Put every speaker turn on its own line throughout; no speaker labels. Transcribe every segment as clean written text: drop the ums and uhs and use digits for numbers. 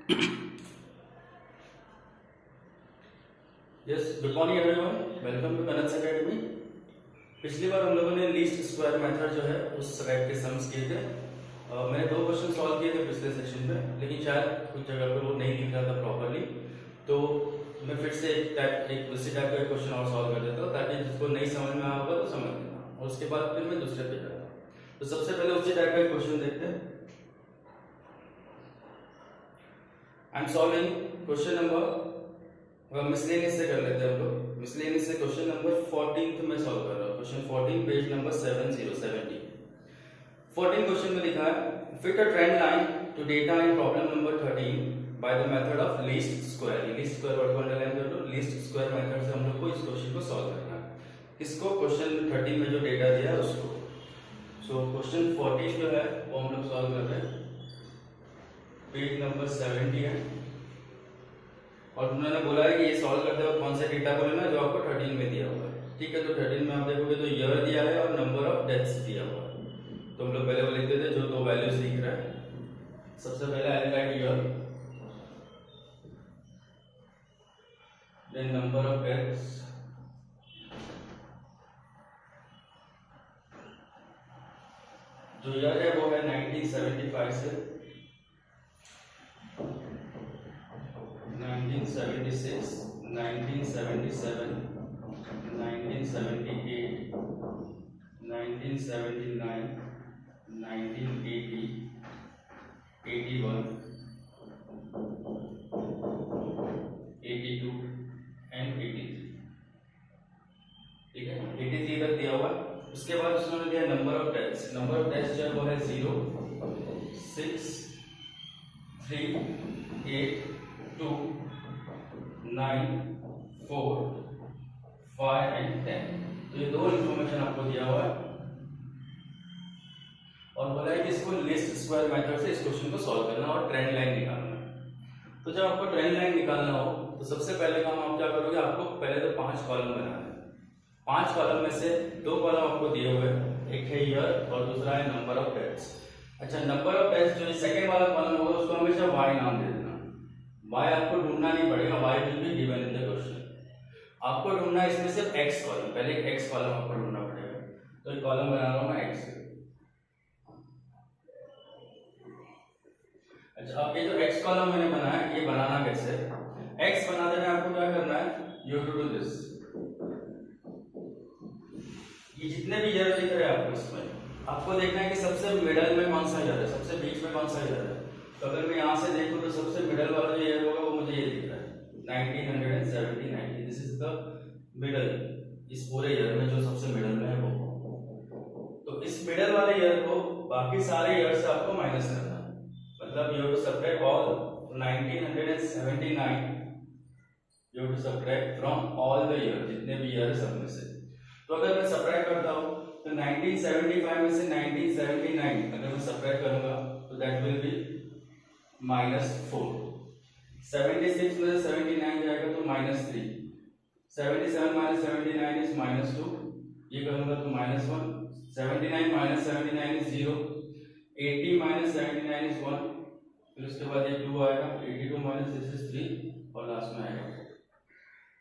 Yes, good morning everyone, welcome to maths academy. पिछली बार हम लोगों ने लीस्ट स्क्वायर मेथड जो है उस टाइप के सम्स किए थे। मैंने 2 क्वेश्चन सॉल्व किए थे पिछले सेशन में, लेकिन शायद कुछ जगह पर वो नहीं दिख रहा था प्रॉपर्ली, तो मैं फिर से एक दूसरी टाइप का क्वेश्चन और सॉल्व कर देता हूँ ताकि जिसको नहीं समझ में आया होगा तो समझ लेना, और उसके बाद फिर मैं दूसरे पे जाता हूँ। तो सबसे पहले उसी टाइप का क्वेश्चन देखते हैं। I am solving question number miscellaneous से कर लेते हैं हम लोग। मिसलेनियस से क्वेश्चन नंबर 14 में सॉल्व कर रहा हूँ। Question 14 page number 7070। 14 क्वेश्चन में लिखा है fit a trend line to data in problem number 13 by the method of least square. Least square word को अंडरलाइन कर लो। लीस्ट स्क्वायर मेथड से हम लोग को इस क्वेश्चन को सॉल्व करना है। किसको? क्वेश्चन 13 में जो डेटा दिया है उसको। सो क्वेश्चन 14 जो है वो हम लोग सॉल्व कर रहे हैं। पेज नंबर 70 है और उन्होंने बोला है कि ये सॉल्व करते वक्त कौन से डेटा को लेना जो आपको 13 में दिया हुआ है। ठीक है, तो 13 में आप देखोगे तो ईयर दिया है और नंबर ऑफ डेथ्स दिया हुआ है। तो हम लोग पहले वो लिखते थे जो 2 वैल्यूज दिख रहा है। सबसे पहले I write year, then number of deaths, जो ईयर है वो है 1975 से 1976, 1977, 1978, 1979, 1980, 81, 82 एंड 83। ठीक है, 83 तक दिया हुआ। उसके बाद उसने दिया number of deaths. Number of deaths जो है वो है 0, 6, 3, 8, 2, 9, 4, 5 एंड 10। तो ये 2 इंफॉर्मेशन आपको दिया हुआ है और बोला है कि इसको लीस्ट स्क्वायर मेथड से इस क्वेश्चन को सॉल्व करना और ट्रेंड लाइन निकालना है। तो जब आपको ट्रेंड लाइन निकालना हो तो सबसे पहले काम आप क्या करोगे? आपको पहले तो 5 कॉलम बनाना है। 5 कॉलम में से 2 कॉलम आपको दिए हुए हैं, एक है ईयर और दूसरा है नंबर ऑफ डेथ्स। अच्छा, नंबर ऑफ डेथ्स जो सेकंड वाला कॉलम होगा उसको हमेशा y नाम दे देना। y आपको ढूंढना नहीं पड़ेगा, y will be given in the question. आपको ढूंढना है इसमें सिर्फ x कॉलम। पहले एक x कॉलम आपको ढूंढना पड़ेगा। तो एक कॉलम बना रहा हूं मैं x। अच्छा, अब ये जो x कॉलम मैंने बनाया है ये बनाना कैसे? x बनाने में आपको क्या करना है? You have to do this. ये जितने भी ईयर दिख रहे हैं आपको इसमें आपको देखना है कि सबसे मिडल में कौन सा ईयर है, सबसे बीच में कौन सा ईयर है। तो अगर मैं यहाँ से देखूं तो सबसे मिडल वाला जो ईयर होगा वो मुझे ये दिख रहा है 1970। This is the middle. इस पूरे ईयर में जो सबसे मिडल में है वो। तो इस मिडल वाले ईयर को बाकी सारे ईयर से आपको माइनस करना है। मतलब you have to subtract all 1979, you have to subtract from all the year, जितने भी ईयर है सब में से। तो अगर मैं सबट्रैक्ट करता हूं तो 1975 में से 1979 अगर मैं सबट्रैक्ट करूंगा तो दैट विल बी -4। 76 में से 79 जाएगा तो -3। 77 - 79 इज -2। ये करूंगा तो -1। 79 - 79 इज 0। 80 - 79 इज 1। फिर उसके बाद ये 2 आएगा। 82 - दिस इज 3 और लास्ट में आएगा।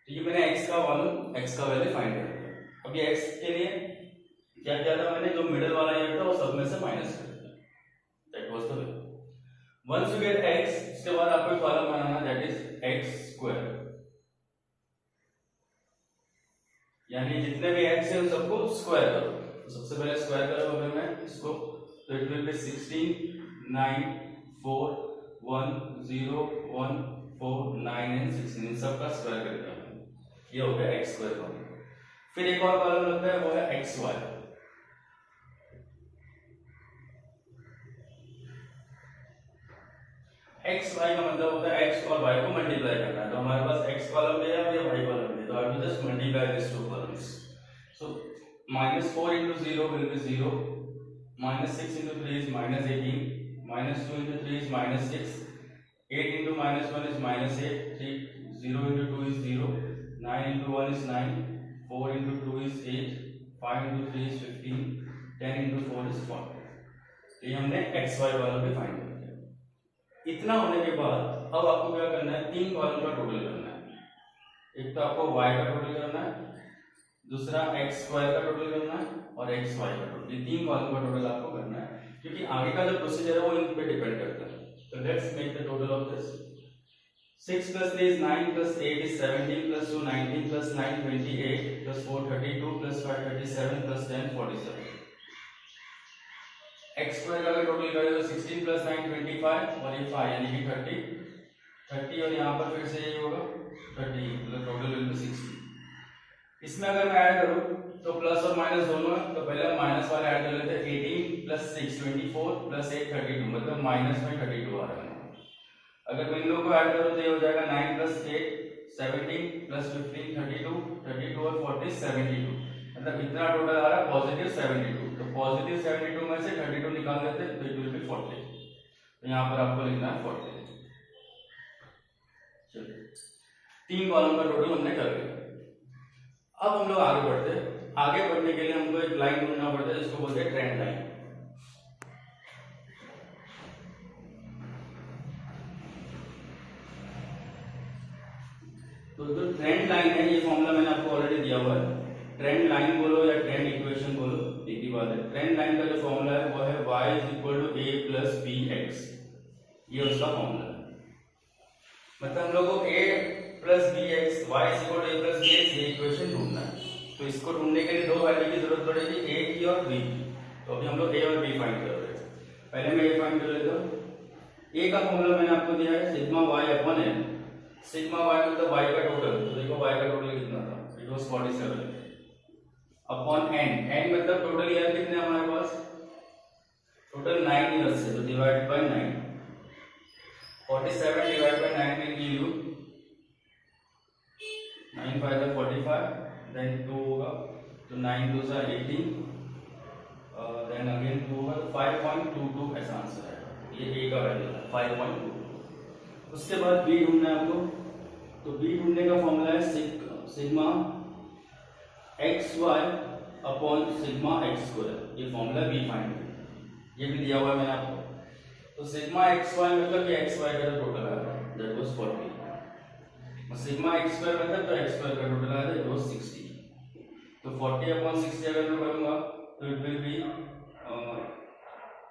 तो ये मैंने x का वॉल्यूम, x का वैल्यू फाइंड कर दिया। अब ये x के लिए क्या किया था मैंने? जो मिडिल वाला ईयर था वो सब में से माइनस कर दिया। That was the way. Once you get x, इसके बाद आपको एक कॉलम बनाना, दैट इज x स्क्वायर। यानी जितने भी x है उन सबको स्क्वायर करो। तो सबसे पहले स्क्वायर करो अगर मैं इसको, तो इट विल बी 16, 9, 4, 1, 0, 1, 4, 9 एंड 16। इन सब का स्क्वायर कर दिया। ये हो गया x स्क्वायर कॉलम। फिर एक और कॉलम लगता है वो है xy। xy का मतलब होता है x और y को मल्टीप्लाई करना है। तो हमारे पास x कॉलम भी है और ये y कॉलम भी है। तो I will just multiply this two columns. So -4 into 0 will be 0, -6 into 3 is -18, -2 into 3 is -6, 8 into -1 is -8, 0 into 2 is 0, 9 into 1 is 9, 4 into 2 is 8, 5 into 3 is 15, 10 into 4 is 40। तो ये हमने xy वाला भी फाइंड कर दिया। इतना होने के बाद अब आपको क्या करना है, 3 कॉलम का टोटल करना है। एक तो आपको y का टोटल करना है, दूसरा x स्क्वायर का टोटल करना है और x y का टोटल। ये 3 कॉलम का टोटल आपको करना है, क्योंकि आगे का जो प्रोसीजर है वो इन पे डिपेंड करता है। तो let's make the total of this. 6 plus 3 is 9 plus 8 is 17 plus 2 19 plus 9 28 plus 4 32 plus 5 37 plus 10 47। x square का अगर टोटल करें तो 16 plus 9 25 और ये 5 यानी कि 30 और यहाँ पर फिर से यही होगा 30, मतलब टोटल विल बी 60। इसमें अगर मैं ऐड करूँ तो प्लस और माइनस दोनों है, तो पहले हम माइनस वाला ऐड कर लेते हैं। 18 plus 6 24 plus 8 32, मतलब माइनस में 32 आ रहा है। अगर मैं इन लोगों को ऐड करूं तो ये हो जाएगा 9 plus 8 17 plus 15 32 और 40 72, मतलब इतना टोटल आ रहा है पॉजिटिव 72। तो पॉजिटिव 72 में से 32 निकाल देते हैं तो इट विल बी 40। तो यहाँ पर आपको लिखना है 40। चलिए 3 कॉलम का टोटल हमने कर लिया। अब हम लोग आगे बढ़ते हैं। आगे बढ़ने के लिए हमको एक लाइन ढूंढना पड़ता है जिसको बोलते हैं ट्रेंड लाइन। तो जो ट्रेंड लाइन है, ये फॉर्मूला मैंने आपको ऑलरेडी दिया हुआ है। ट्रेंड लाइन बोलो या ट्रेंड इक्वेशन बोलो, एक ही बात है। ट्रेंड लाइन का जो फॉर्मूला है वो है y = a + bx, ये उसका फॉर्मूला है। मतलब हम लोगों को a + bx, y = a + bx ये इक्वेशन ढूंढना है। तो इसको ढूंढने के लिए दो वैल्यू की जरूरत पड़ेगी, a की और b की। तो अभी हम लोग a और b फाइंड कर रहे हैं। पहले मैं a फाइंड कर लेता हूँ। a का फॉर्मूला मैंने आपको दिया है σy/n। सिग्मा y मतलब y का टोटल। तो देखो y का टोटल कितना था, it was 47 upon n। n मतलब टोटल ईयर कितने हमारे पास, टोटल 9 ईयर्स है, तो divide by 9। 47 divide by 9 will give you 9 5 45, then 2 होगा तो 9 2 18, देन अगेन 2 होगा तो 5.22 ऐसा आंसर है। ये a का वैल्यू है 5.22। उसके बाद b ढूंढना है आपको। तो b ढूंढने का फॉर्मूला है sigma xy upon sigma x²। ये फॉर्मूला b फाइंड है, ये भी दिया हुआ है मैंने आपको। तो सिग्मा xy मतलब ये xy का जो टोटल है दैट वाज 40, सिग्मा x² मतलब तो x² का टोटल है दैट वाज 60। तो 40/60 अगर मैं करूंगा तो इट विल बी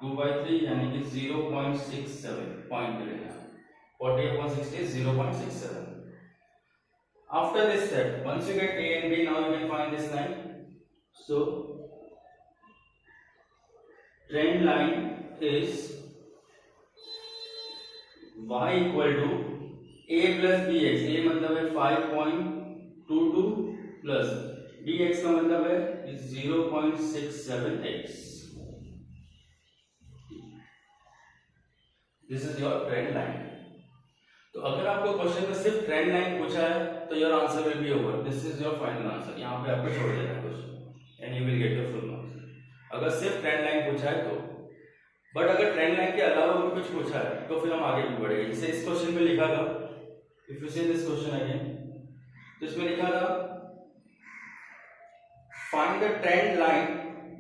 2/3 यानी कि 0.67 पॉइंट मिलेगा। 40/60 is 0.67. After this step, once you get a and b, now you can find this line. So trend line is y = a plus bx। a मतलब है 5.22 प्लस bx का मतलब है 0.67x। This is your trend line। तो अगर आपको question में सिर्फ ट्रेंड लाइन पूछा है तो your answer will be over, this is your final answer. यहाँ पे आपको छोड़ देना है question and you will get your full marks, अगर सिर्फ ट्रेंड लाइन पूछा है तो। बट अगर ट्रेंड लाइन के अलावा भी कुछ पूछा है तो फिर हम आगे भी बढ़ेंगे। जैसे इस क्वेश्चन में लिखा था, if you see this question again, तो इसमें लिखा था find the trend line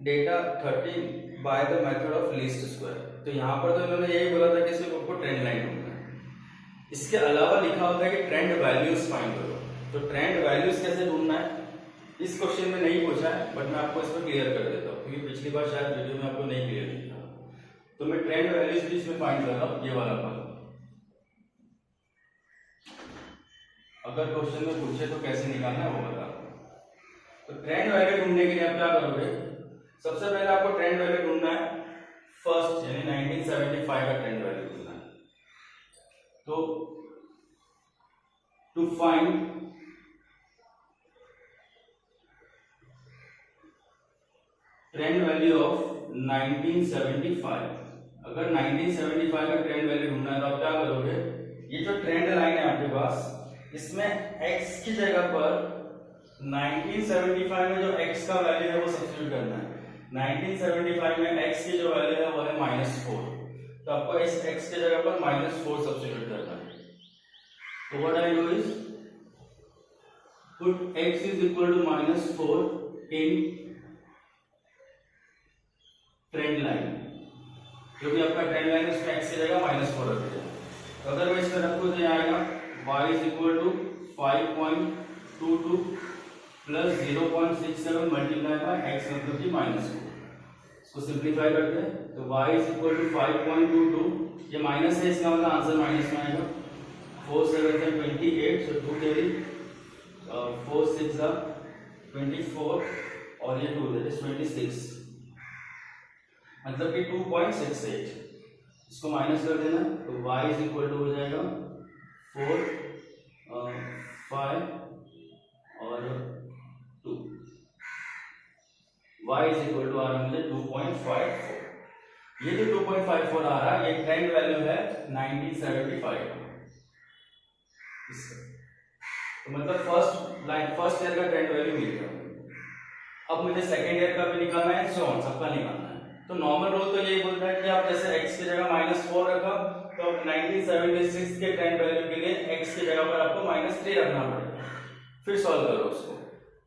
data 13 by the method of least square. तो यहाँ पर तो इन्होंने यही बोला था कि सिर्फ आपको ट्रेंड लाइन ढूंढना है। इसके अलावा लिखा होता है कि ट्रेंड वैल्यूज फाइंड करो। तो ट्रेंड वैल्यूज कैसे ढूंढना है इस क्वेश्चन में नहीं पूछा है, बट मैं आपको इसमें क्लियर कर देता हूँ क्योंकि पिछली बार शायद वीडियो में आपको नहीं क्लियर दिखा। तो मैं ट्रेंड वैल्यूज भी इसमें फाइंड कर रहा हूँ, ये वाला पार्ट। अगर क्वेश्चन में पूछे तो कैसे निकालना है वो बता। तो ट्रेंड वैल्यू ढूंढने के लिए आप क्या करोगे, सबसे पहले आपको ट्रेंड वैल्यू ढूंढना है फर्स्ट, यानी 1975 का ट्रेंड वैल्यू ढूंढना है। तो to find trend value of 1975, अगर 1975 का ट्रेंड वैल्यू ढूंढना है तो आप क्या करोगे, ये जो ट्रेंड लाइन है आपके पास इसमें x की जगह पर 1975 में जो x का वैल्यू है वो सब्स्टिट्यूट करना है। 1975 में x की जो वैल्यू है वो है -4, तो आपको इस x की जगह पर -4 सब्स्टिट्यूट करना है। तो what I do is put x is equal to -4 in trend line, जो भी आपका ट्रेंड लाइन है उसमें x की जगह -4 रख दीजिए। तो अगर मैं इसमें रखूं तो is equal to 5.22 plus 0.67 multiply by x मतलब कि -4। इसको सिंप्लीफाई करते हैं तो y इज इक्वल टू 5.22, ये माइनस है इसका मतलब आंसर माइनस में आएगा। 4 7 से 28, सो 2 कैरी, 4 6 24 और ये 2 दैट इज 26, मतलब कि 2.68। इसको माइनस कर देना तो y इज इक्वल टू हो जाएगा 4 5 और 2, y इज इक्वल टू आ रहा है मुझे 2.54। ये जो 2.54 आ रहा है ये ट्रेंड वैल्यू है 1975 इसका, तो मतलब फर्स्ट ईयर का ट्रेंड वैल्यू मिल गया। अब मुझे सेकेंड ईयर का भी निकालना है, सो ऑन सबका निकालना है। तो नॉर्मल रूल तो यही बोलता है कि आप जैसे x की जगह -4 रखा तो 1976 के ट्रेंड वैल्यू के लिए x की जगह पर आपको -3 रखना पड़ेगा, फिर सॉल्व करो उसको।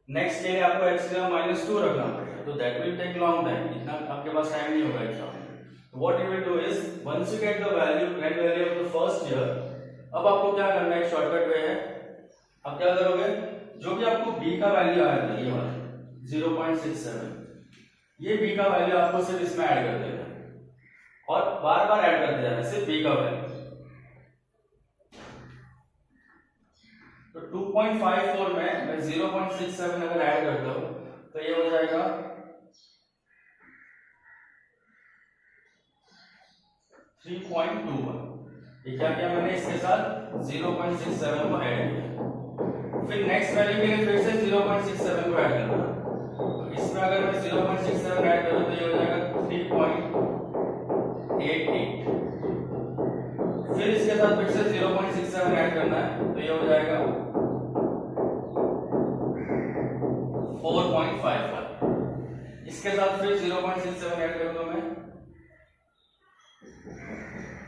नेक्स्ट के लिए आपको x की जगह -2 रखना पड़ेगा, तो that will take long time, इतना आपके पास टाइम नहीं होगा एग्जाम में। What you will do is once you get the value trend value of the first year, अब आपको क्या करना है, एक शॉर्टकट वे है। अब क्या करोगे, जो भी आपको b का वैल्यू आया था ये वाला 0.67, ये b का वैल्यू आपको सिर्फ इसमें ऐड कर देना और बार बार ऐड करते जाना सिर्फ b का वैल्यू। तो 2.54 में मैं 0.67 अगर ऐड करता हूं तो ये हो जाएगा 3.21। ये क्या किया मैंने, इसके साथ 0.67 को ऐड किया, फिर नेक्स्ट वैल्यू के लिए फिर से 0.67 को ऐड करना। तो इसमें अगर मैं 0.67 ऐड करूं तो ये हो जाएगा 3.88, फिर इसके साथ फिर से 0.67 ऐड करना है तो ये हो जाएगा 4.55, इसके साथ फिर 0.67 ऐड कर दूं मैं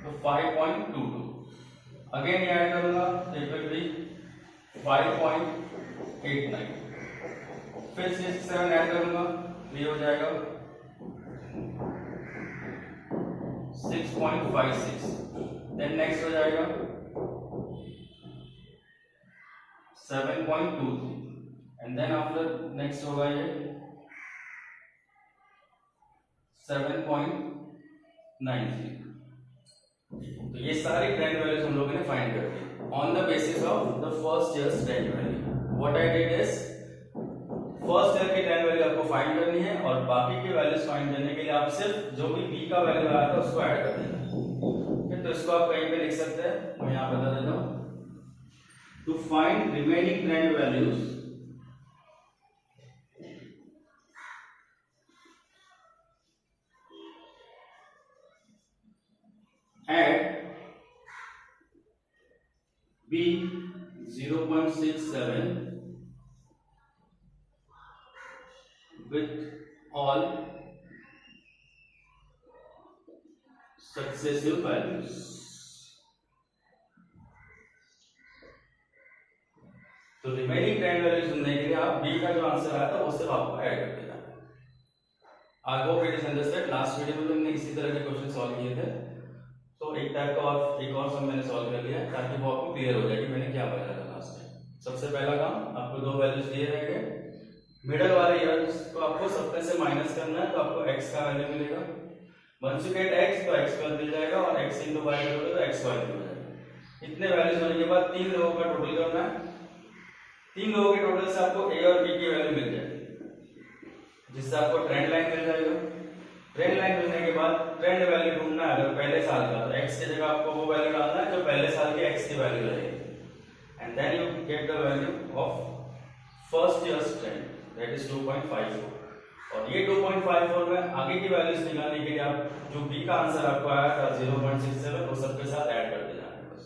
तो 5.22, अगेन ये ऐड करूंगा तो इट विल बी 5.89, फिर 67 ऐड करूंगा तो ये हो जाएगा 6.56, देन नेक्स्ट हो जाएगा 7.23 एंड देन आफ्टर नेक्स्ट होगा ये 7.93। तो ये सारी ट्रेंड वैल्यूज हम लोगों ने फाइंड कर दी on the basis of the first years trend value. What I did is first year की ट्रेंड वैल्यू आपको फाइंड करनी है और बाकी की वैल्यूज फाइंड करने के लिए आप सिर्फ जो भी b का वैल्यू आया था उसको ऐड कर देना। तो इसको आप कहीं पे लिख सकते हैं, मैं यहां बता देता हूं, to find remaining trend values at b 0.67 with all successive values। तो रिमेनिंग ट्रेंड वैल्यूज ढूंढने के लिए आप b का जो आंसर आया था वो सिर्फ आपको ऐड कर देना है। I hope it is understand. Last video में हमने इसी तरह के क्वेश्चन सॉल्व किए थे, तो एक टाइप का और एक और सम मैंने सॉल्व कर लिया ताकि वो आपको क्लियर हो जाए कि मैंने क्या बताया था लास्ट टाइम। सबसे पहला काम, आपको दो वैल्यूज दिए रहेंगे, मिडल वाले ईयर्स को आपको सबसे से माइनस करना है तो आपको x का वैल्यू मिलेगा। वंस यू गेट x तो x स्क्वायर मिल जाएगा और x into y करोगे तो x स्क्वायर मिल जाएगा। इतने वैल्यूज होने के बाद तीन लोगों का टोटल करना है, तीन लोगों के टोटल से आपको a और b की वैल्यू मिल जाएगी, जिससे आपको ट्रेंड लाइन मिल जाएगा। ट्रेंड लाइन मिलने के बाद ट्रेंड वैल्यू ढूंढना है, अगर पहले साल का तो x की जगह आपको वो वैल्यू डालना है जो पहले साल की x की वैल्यू रहेगी, and then you get the value of first years trend that is 2.54। और ये 2.54 में आगे की वैल्यूज निकालने के लिए आप जो b का आंसर आपको आया था 0.67 वो सबके साथ ऐड कर देना है बस।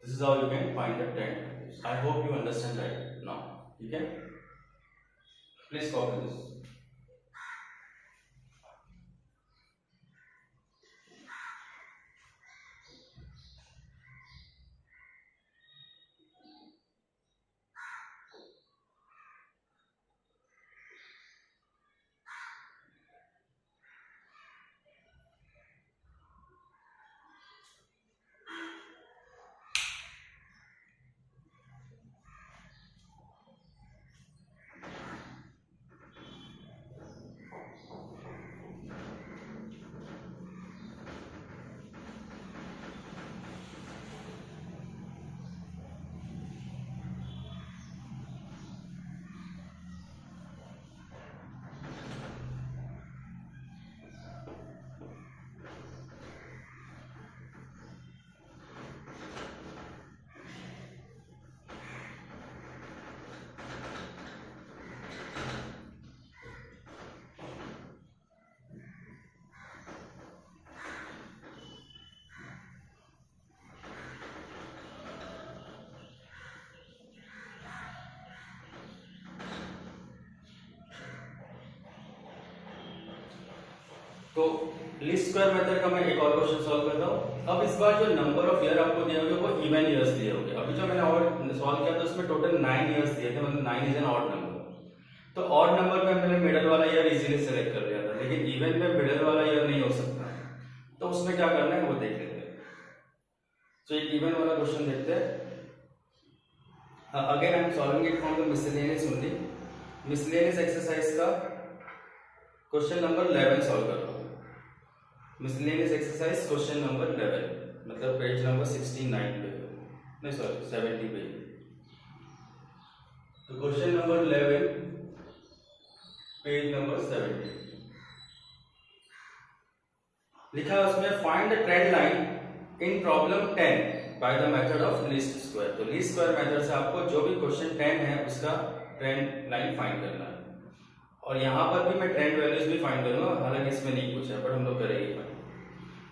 This is how you can find the trend. I hope you understand right now. ठीक है, प्लीज कॉपी दिस। तो लीस्ट स्क्वायर मेथड का मैं एक और क्वेश्चन सॉल्व करता हूँ। अब इस बार जो नंबर ऑफ ईयर आपको दिए होंगे वो इवन ईयर्स दिए होंगे। अभी जो मैंने और सॉल्व किया था उसमें टोटल 9 ईयर्स दिए थे, मतलब 9 इज एन ऑड नंबर। तो ऑड नंबर में मैंने मिडिल वाला ईयर इजीली सेलेक्ट कर लिया था, लेकिन इवन में मिडिल वाला ईयर नहीं हो सकता, तो उसमें क्या करना है वो देख लेते हैं। तो एक इवन वाला क्वेश्चन देखते हैं। Again I am solving it from the miscellaneous only. Miscellaneous exercise का क्वेश्चन नंबर 11 सॉल्व कर रहा हूँ। मिसलेनियस एक्सरसाइज क्वेश्चन नंबर 11, मतलब पेज नंबर 69 पे, नहीं सॉरी 70 पे। तो क्वेश्चन नंबर 11 पेज नंबर 70 लिखा है उसमें, find the trend line in problem 10 bye the method of least square. तो लीस्ट स्क्वायर मेथड से आपको जो भी क्वेश्चन 10 है उसका ट्रेंड लाइन फाइंड करना है। और यहाँ पर भी मैं ट्रेंड वैल्यूज भी फाइंड करूंगा, हालांकि इसमें नहीं पूछा है, बट हम लोग करेंगे फाइंड।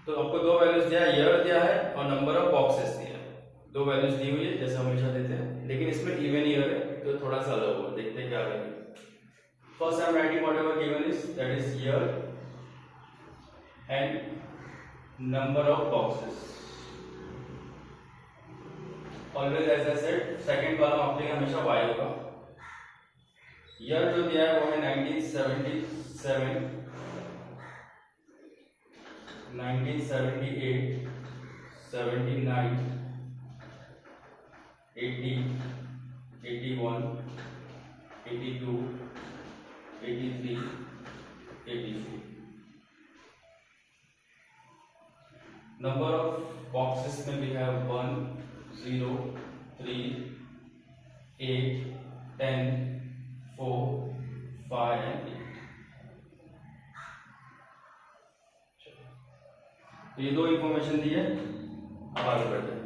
तो आपको दो वैल्यूज दिया है, ईयर दिया है और नंबर ऑफ बॉक्सेस दिया है। दो वैल्यूज दी हुई है जैसे हमेशा देते हैं, लेकिन इसमें इवन ईयर है तो थोड़ा सा अलग होगा। देखते हैं क्या करेंगे। First I am writing whatever given is, that is year and number of boxes. Always as I said, second column आपके लिए हमेशा y होगा। ईयर जो दिया है वो है 1977, 1978, 79, 80, 81, 82, 83, 84। नंबर ऑफ बॉक्सेस में भी है 1, 0, 3, 8, 10, 4, 5 and 8। तो ये दो इंफॉर्मेशन दी है। अब आगे बढ़ते हैं।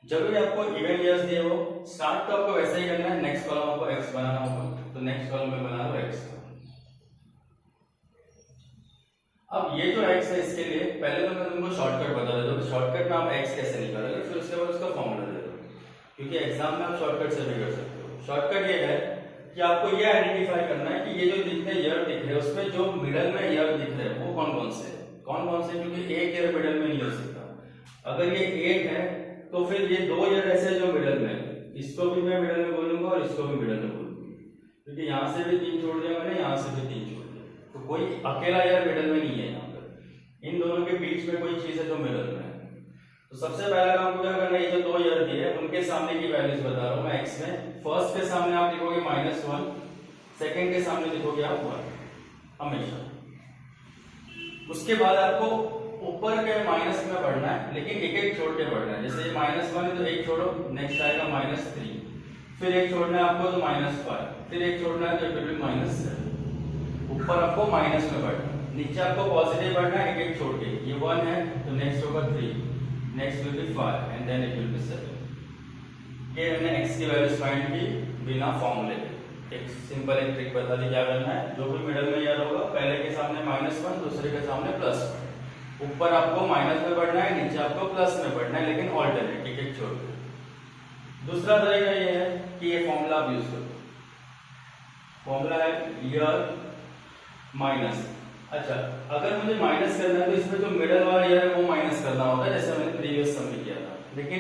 जब भी आपको इवन ईयर्स दिए हो, स्टार्ट तो आपको वैसे ही करना है, नेक्स्ट कॉलम आपको x बनाना होगा, तो नेक्स्ट कॉलम में बना लो x। अब ये जो x है इसके लिए पहले तो मैं तुमको शॉर्टकट बता देता हूँ, शॉर्टकट में आप x कैसे निकालोगे, फिर उसके बाद उसका फॉर्मूला दे दो, क्योंकि एग्जाम में आप शॉर्टकट से भी कर सकते हो। शॉर्टकट ये है कि आपको ये आइडेंटिफाई करना है कि ये जो जितने ईयर दिख रहे हैं उसमें जो मिडल में ईयर दिख रहे हैं वो कौन कौन से, क्योंकि एक ईयर मिडल में नहीं हो सकता। अगर ये 8 है तो फिर ये 2 ईयर ऐसे जो मिडल में, इसको भी मैं मिडल में बोलूंगा और इसको भी मिडल में बोलूंगा, क्योंकि यहाँ से भी 3 छोड़ दिया मैंने, यहाँ से भी 3 छोड़ दिया, तो कोई अकेला ईयर मिडल में नहीं है। यहाँ पर इन दोनों के बीच में कोई चीज है जो मिडल में है। तो सबसे पहला काम क्या करना है, ये जो 2 ईयर दिए उनके सामने की वैल्यूज बता रहा हूँ मैं x में। फर्स्ट के सामने आप लिखोगे -1, सेकंड के सामने लिखोगे आप 1 हमेशा। उसके बाद आपको ऊपर के माइनस में पढ़ना है, लेकिन एक एक छोड़ के पढ़ना है। जैसे ये -1 है तो एक छोड़ो, नेक्स्ट आएगा -3, फिर एक छोड़ना है आपको तो -5, फिर एक छोड़ना है तो इट विल बी -7। ऊपर आपको माइनस में पढ़ना है, नीचे आपको पॉजिटिव पढ़ना है, एक एक छोड़ के। ये 1 है तो नेक्स्ट होगा 3, next will be 5 and then it will be 7। ये हमने x की वैल्यूज फाइंड की बिना फॉर्मूले के। एक सिंपल एक ट्रिक बता दी क्या करना है। जो भी मिडिल में ईयर होगा, पहले के सामने -1, दूसरे के सामने +1। ऊपर आपको माइनस में पढ़ना है, नीचे आपको प्लस में पढ़ना है, लेकिन ऑल्टरनेट एक एक छोड़ के। दूसरा तरीका ये है कि ये फॉर्मूला आप यूज करो। फॉर्मूला है ईयर माइनस। अच्छा, अगर मुझे माइनस करना है तो इसमें जो मिडिल वाला ईयर है वो माइनस करना होता है, जैसे मैंने प्रीवियस सम में किया था। लेकिन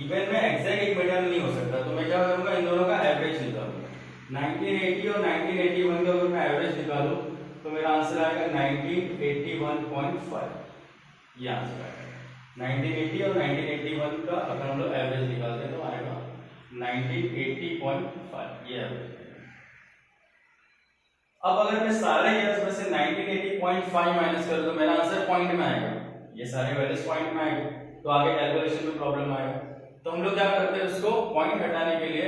इवन में एग्जैक्ट एक मिडिल नहीं हो सकता, तो मैं क्या करूंगा, इन दोनों का एवरेज निकालूंगा। 1980 और 1981 का अगर मैं एवरेज निकालूं तो मेरा आंसर आएगा 1981.5। ये आंसर आएगा 1980 और 1981 का अगर हम लोग एवरेज निकालते हैं तो आएगा 1980.5, ये एवरेज। अब अगर मैं सारे ईयर्स में से 1980.5 माइनस कर दूं तो मेरा आंसर पॉइंट में आएगा। ये सारे वैल्यूज पॉइंट में आएंगे, तो आगे कैलकुलेशन में प्रॉब्लम आएगा। तो हम लोग क्या करते हैं, उसको पॉइंट हटाने के लिए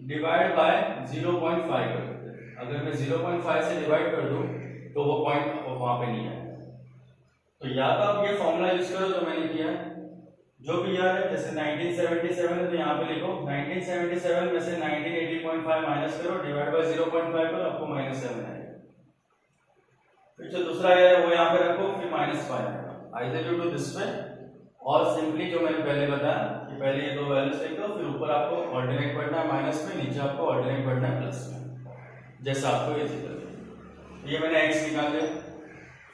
डिवाइड बाय 0.5 कर देते हैं। अगर मैं 0.5 से डिवाइड कर दूं तो वो पॉइंट वहां पे नहीं आएगा। तो या तो आप ये फॉर्मूला यूज करो जो मैंने किया, जो भी ईयर है, जैसे 1977 है तो यहाँ पे लिखो 1977 में से 1980.5 माइनस करो, डिवाइड बाय 0.5 करो, आपको -7 आएगा। फिर जो दूसरा ईयर है वो यहाँ पे रखो, फिर -5 आएगा। Either you do this way और सिंपली जो मैंने पहले बताया कि पहले ये दो वैल्यूज लिख दो, फिर ऊपर आपको ऑल्टरनेट पढ़ना है माइनस में, नीचे आपको ऑल्टरनेट पढ़ना है प्लस में, जैसा आपको ये चाहिए। ये मैंने x निकाल लिया।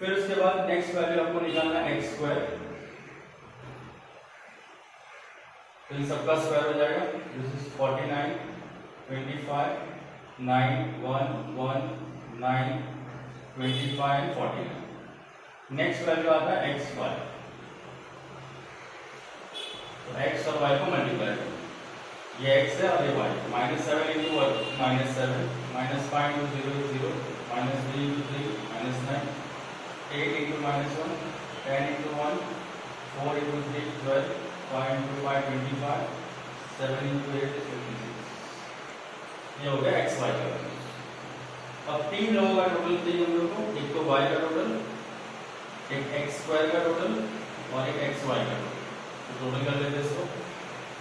फिर उसके बाद नेक्स्ट वैल्यू आपको निकालना है एक्स स्क्वायर, तो इन सबका स्क्वायर हो जाएगा। This is 49 25 9 1 1 9 25 and 49। Next value आता है एक्स वाई, तो एक्स और वाई को मल्टीप्लाई करो, ये x है और ये y, -7 into -7 -5 into 0 0 -3 into 3 -9 8 into -1 10 into 1 4 into 3 12 5 into 5 25 7 into 8 56। ये हो गया x y का। अब तीन लोगों का टोटल चाहिए हम लोग को, एक तो y का टोटल, एक x स्क्वायर का टोटल और एक x y का टोटल। तो टोटल कर लेते हैं इसको।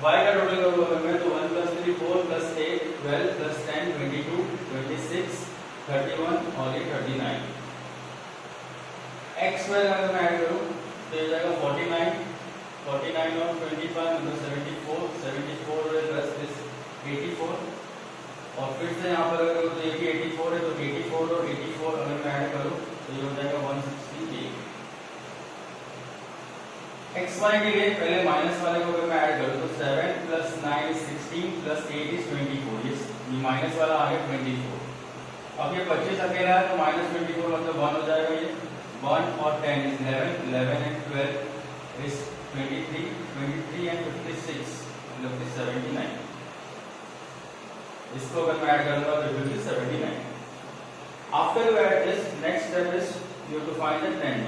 y का टोटल करूंगा अगर मैं, तो 1 + 3 4 + 8 12 + 10 22 26 31 और ये 39। x स्क्वायर अगर मैं ऐड करूं तो ये जाएगा 49 49 और 25 मतलब 74 74 प्लस दिस 84 और फिर से यहाँ पर अगर तो ये भी 84 है, तो 84 और 84 अगर मैं ऐड करूं तो ये हो जाएगा 168। एक्स वाई के लिए पहले माइनस वाले को अगर मैं ऐड करूं तो 7 + 9 is 16 + 8 is 24। ये माइनस वाला आ गया 24। अब ये 25 अकेला है तो -24 मतलब 1 हो जाएगा। ये 1 और 10 is 11 11 and 12 is 23 23 and 56 मतलब 79। इसको अगर मैं ऐड करूंगा तो it will be 79। After you add this, next step is you have to find the trend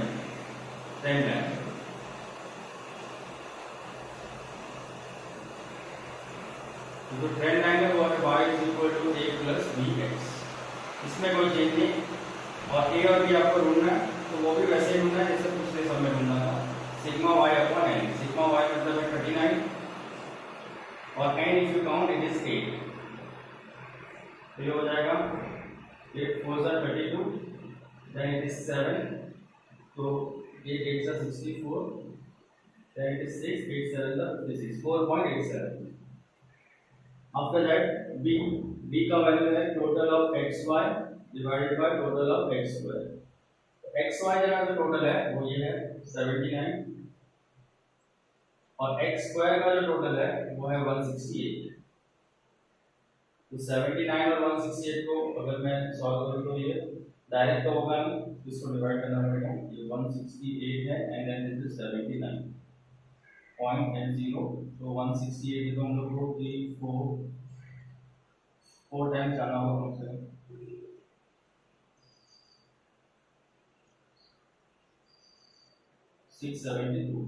line. तो ट्रेंड लाइन है वो है y = a + bx। इसमें कोई चेंज नहीं, और a और b आपको ढूंढना है तो वो भी वैसे ही ढूंढना है जैसे पिछले सब में ढूंढना था। सिग्मा y/n, सिग्मा y मतलब है 39 और n if you count it is 8। तो ये हो जाएगा 8 4 = 32, देन इट इज 7, तो 8 8 = 64, then it is 6 8 7 = 56 4.87। After that, b का वैल्यू है total of xy divided by total of x square. xy जगह जो टोटल है वो ये है 79 और x स्क्वायर का जो टोटल है वो है 168। तो 79 और 168 को अगर मैं सॉल्व करूं तो ये डायरेक्ट तो होगा नहीं, इसको डिवाइड करना पड़ेगा। ये 168 है and then this is 79 point and 0, तो 168 को हम लोग को 4 टाइम्स जाना होगा कम से कम। 672,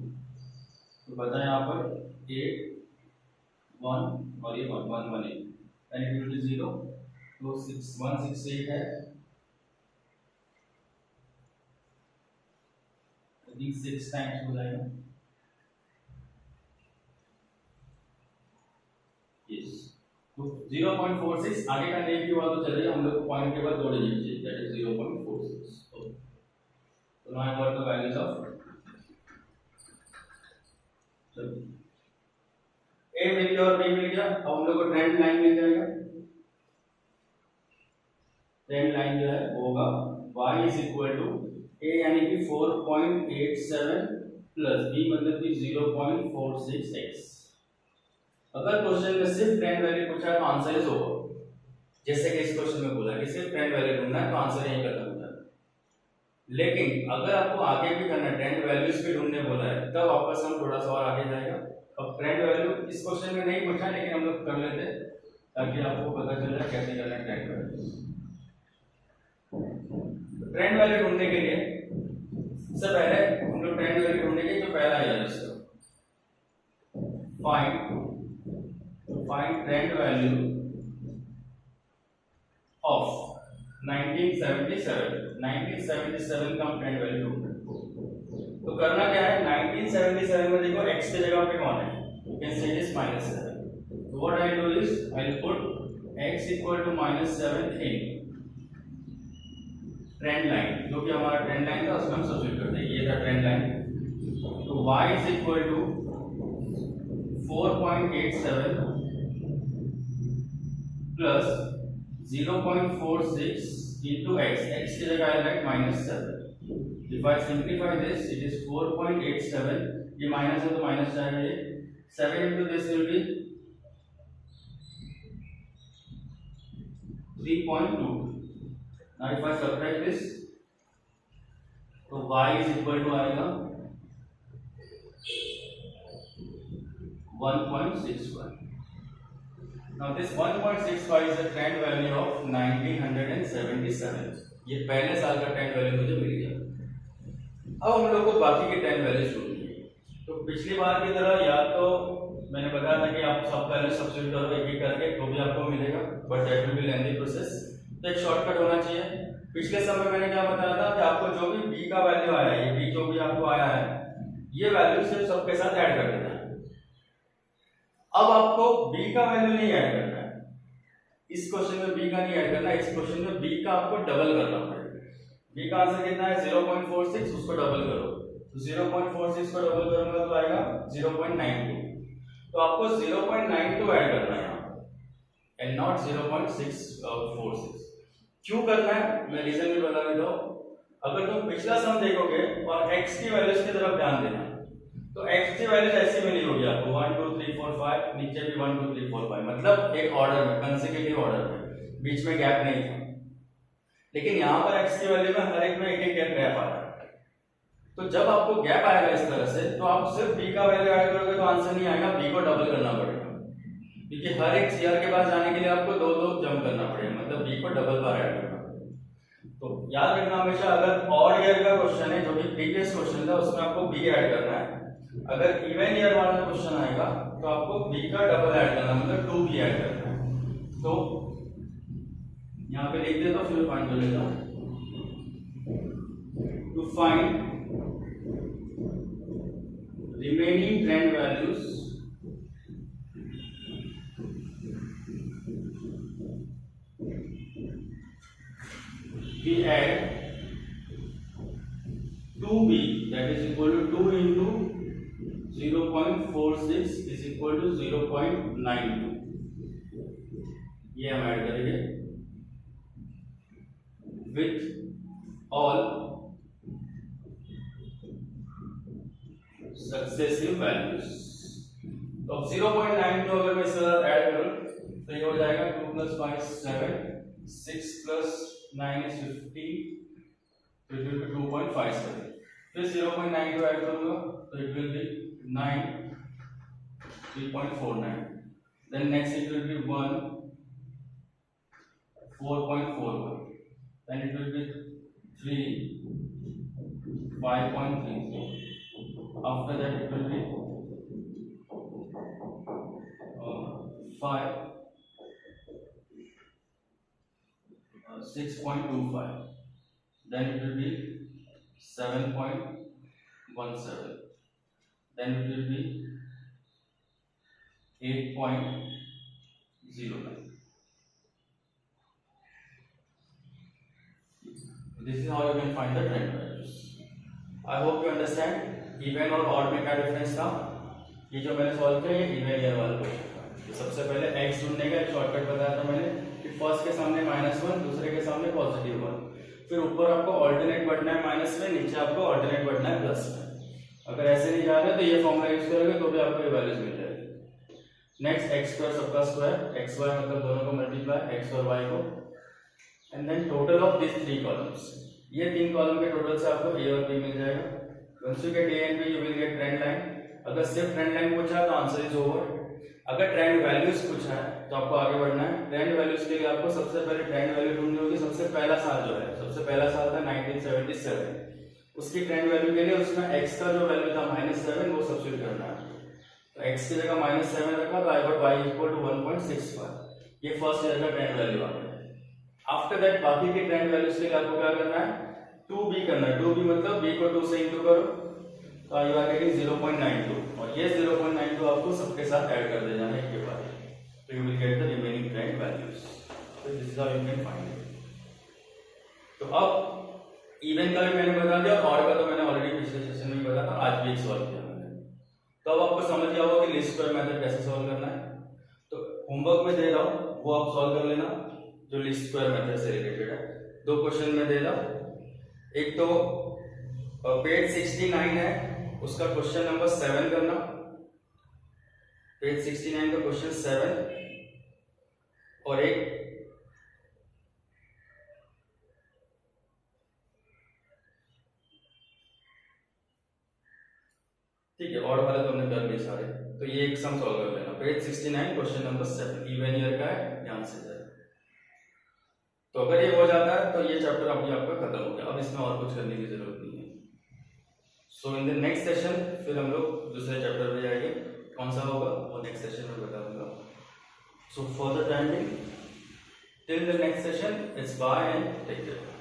तो बचा यहाँ पर 8 1 और ये 1 1 1 8 एंड इट विल बी 0, तो 168 है, तो 6 टाइम्स हो जाएगा। यस, तो 0.46 आगे का नहीं भी हुआ तो चलेगा, हम लोग पॉइंट के बाद 2 डिजिट चाहिए, दैट इज 0.46। तो now I got the values of A मिल गया और बी मिल गया। अब हम लोग को ट्रेंड लाइन मिल जाएगा। ट्रेंड लाइन जो है वो होगा y = a यानी कि 4.87 प्लस b मतलब कि 0.46x। अगर क्वेश्चन में सिर्फ ट्रेंड वैल्यू पूछा है तो आंसर इज ओवर, जैसे कि इस क्वेश्चन में बोला कि सिर्फ ट्रेंड वैल्यू ढूंढना है तो आंसर यही करना होता है। लेकिन अगर आपको आगे भी करना है, ट्रेंड वैल्यूज भी ढूंढने बोला है, तब वापस हम थोड़ा सा और आगे जाएगा। अब ट्रेंड वैल्यू इस क्वेश्चन में नहीं पूछा, लेकिन हम लोग कर लेते हैं ताकि आपको पता चल जाए कैसे करना है ट्रेंड वैल्यू। ट्रेंड वैल्यू ढूंढने के लिए सबसे पहले हम लोग ट्रेंड वैल्यू ढूंढने के जो पहला है इसका फाइंड ट्रेंड वैल्यू ऑफ 1977 का हम ट्रेंड वैल्यू ढूंढ रहे हैं। तो करना क्या है, 1977 में देखो x की जगह पे कौन है, you can say this -7। so what I do is I will put x = -7 in trend line, जो कि हमारा ट्रेंड लाइन था उसमें हम सब्स्टिट्यूट करते हैं। ये था ट्रेंड लाइन। तो y = 4.87 plus 0.46 into x, x की जगह आई right -7 If I simplify this, it is 4.87. ये माइनस है तो माइनस जाएगा, ये 7 into this will be 3.2. Now if I subtract this, तो y is equal to आएगा 1.65. Now this 1.65 is the trend value of 1977. ये पहले साल का ट्रेंड वैल्यू मुझे मिल गया। अब हम लोग को बाकी के ट्रेंड वैल्यूज ढूंढनी है। तो पिछली बार की तरह या तो मैंने बताया था कि आप सब वैल्यू सब्स्टिट्यूट करो एक एक करके तो भी आपको मिलेगा, but that will be lengthy process. तो एक शॉर्टकट होना चाहिए। पिछले समय मैंने क्या बताया था कि आपको जो भी b का वैल्यू आया है, ये b जो भी आपको आया है, ये वैल्यू सिर्फ सबके साथ ऐड कर देना है। अब आपको b का वैल्यू नहीं ऐड करना है, इस क्वेश्चन में b का नहीं ऐड करना है, इस क्वेश्चन में b का आपको डबल करना पड़ेगा। b का आंसर कितना है 0.46, उसको डबल करो, तो 0.46 को डबल करूंगा तो आएगा 0.92। तो आपको 0.92 ऐड करना है यहाँ एंड नॉट 0.646। क्यों करना है मैं रीजन भी बता देता हूँ। अगर तुम पिछला सम देखोगे और x की वैल्यूज की तरफ ध्यान देना, तो x की वैल्यूज ऐसी मिली होगी आपको 1 2 3 4 5, नीचे भी 1 2 3 4 5, मतलब एक ऑर्डर में, कंसेक्यूटिव ऑर्डर में, बीच में गैप नहीं था। लेकिन यहाँ पर x की वैल्यू में हर एक में एक एक गैप आ रहा है। तो जब आपको गैप आएगा इस तरह से, तो आप सिर्फ b का वैल्यू ऐड करोगे तो आंसर नहीं आएगा, b को डबल करना पड़ेगा, क्योंकि हर एक CR के पास जाने के लिए आपको दो दो जंप करना पड़ेगा, मतलब b को डबल बार ऐड करना पड़ेगा। तो याद रखना हमेशा, अगर ऑड ईयर का क्वेश्चन है जो कि प्रीवियस क्वेश्चन था उसमें आपको b ऐड करना है। अगर इवन ईयर वाला क्वेश्चन आएगा तो आपको b का डबल ऐड करना, मतलब 2b ऐड करना है। तो यहाँ पे लिख दे तो फिर फाइंड कर लेता हूँ। To find remaining trend values we add 2b, that is equal to 2 into 0.46 is equal to 0.92। ये हम ऐड करेंगे with all सक्सेसिव वैल्यूज। तो अब 0.92 अगर मैं इसके साथ ऐड करूं तो ये हो जाएगा 2 + 5 7, 6 + 9 is 15, तो इट विल बी 2.57। फिर 0.92 ऐड करूंगा तो it will be 9, 3.49, then next it will be 1, 4.41, then it will be 3, 5.33, after that it will be 5, 6.25, then it will be 7.17, then it will be 8.09. This is how you can find the trend values. I hope you understand. Even और odd में क्या difference था, ये जो मैंने solve किया ये even year वाला क्वेश्चन था। तो सबसे पहले x ढूंढने का एक शॉर्टकट बताया था मैंने कि फर्स्ट के सामने -1, दूसरे के सामने +1, फिर ऊपर आपको ऑल्टरनेट बढ़ना है माइनस में, नीचे आपको ऑल्टरनेट बढ़ना है प्लस में। अगर ऐसे नहीं जा रहे तो ये फॉर्मूला यूज करोगे तो भी आपको ये वैल्यूज मिल जाएगी। नेक्स्ट x² सबका स्क्वायर, xy मतलब दोनों को मल्टीप्लाई, x और y को, and then total of this 3 columns. ये 3 कॉलम के टोटल से आपको a और b मिल जाएगा। Once you get A and B, you will get trend line. अगर सिर्फ ट्रेंड लाइन पूछा तो आंसर इज ओवर। अगर ट्रेंड वैल्यूज पूछा है तो आपको आगे बढ़ना है। ट्रेंड वैल्यूज के लिए आपको सबसे पहले ट्रेंड वैल्यू ढूंढनी होगी। सबसे पहला साल जो है, सबसे पहला साल था 1977, उसकी ट्रेंड वैल्यू के लिए उसमें x का जो वैल्यू था -7 वो सब्स्टिट्यूट करना है। तो x की जगह -7 रखा तो I got y equal to 1.65। ये फर्स्ट ईयर का ट्रेंड वैल्यू आ गया। आफ्टर दैट बाकी के ट्रेंड वैल्यूज के लिए आपको क्या करना है, 2b करना है। 2b मतलब b को 2 से इंटू करो तो यू आर गेटिंग 0.92, और ये 0.92 आपको सबके साथ ऐड कर देना है एक के बाद, तो you will get the remaining trend values. तो this is how you can find it. तो अब इवन का भी मैंने बता दिया, ऑड का तो मैंने ऑलरेडी पिछले सेशन में बताया था, आज भी एक सॉल्व किया मैंने। तो अब आपको समझ गया होगा कि लीस्ट स्क्वायर मेथड कैसे सॉल्व करना है। तो होमवर्क में दे रहा हूँ वो आप सॉल्व कर लेना, जो लीस्ट स्क्वायर मेथड से रिलेटेड है। 2 क्वेश्चन में दे रहा हूँ, एक तो और पेज 69 है, उसका क्वेश्चन नंबर 7 करना। पेज 69 का क्वेश्चन 7 और एक ठीक है, और वाले तो हमने कर लिए सारे, तो ये एक सम सॉल्व कर लेना। Page 69 question number 7 even year का है, ध्यान से जाए। तो अगर ये हो जाता है तो ये चैप्टर अभी आपका खत्म हो गया, अब इसमें और कुछ करने की जरूरत नहीं है। सो इन द नेक्स्ट सेशन फिर हम लोग दूसरे चैप्टर पे जाएंगे, कौन सा होगा वो नेक्स्ट सेशन में बता दूंगा। So for the time being till the next session, it's bye and take care.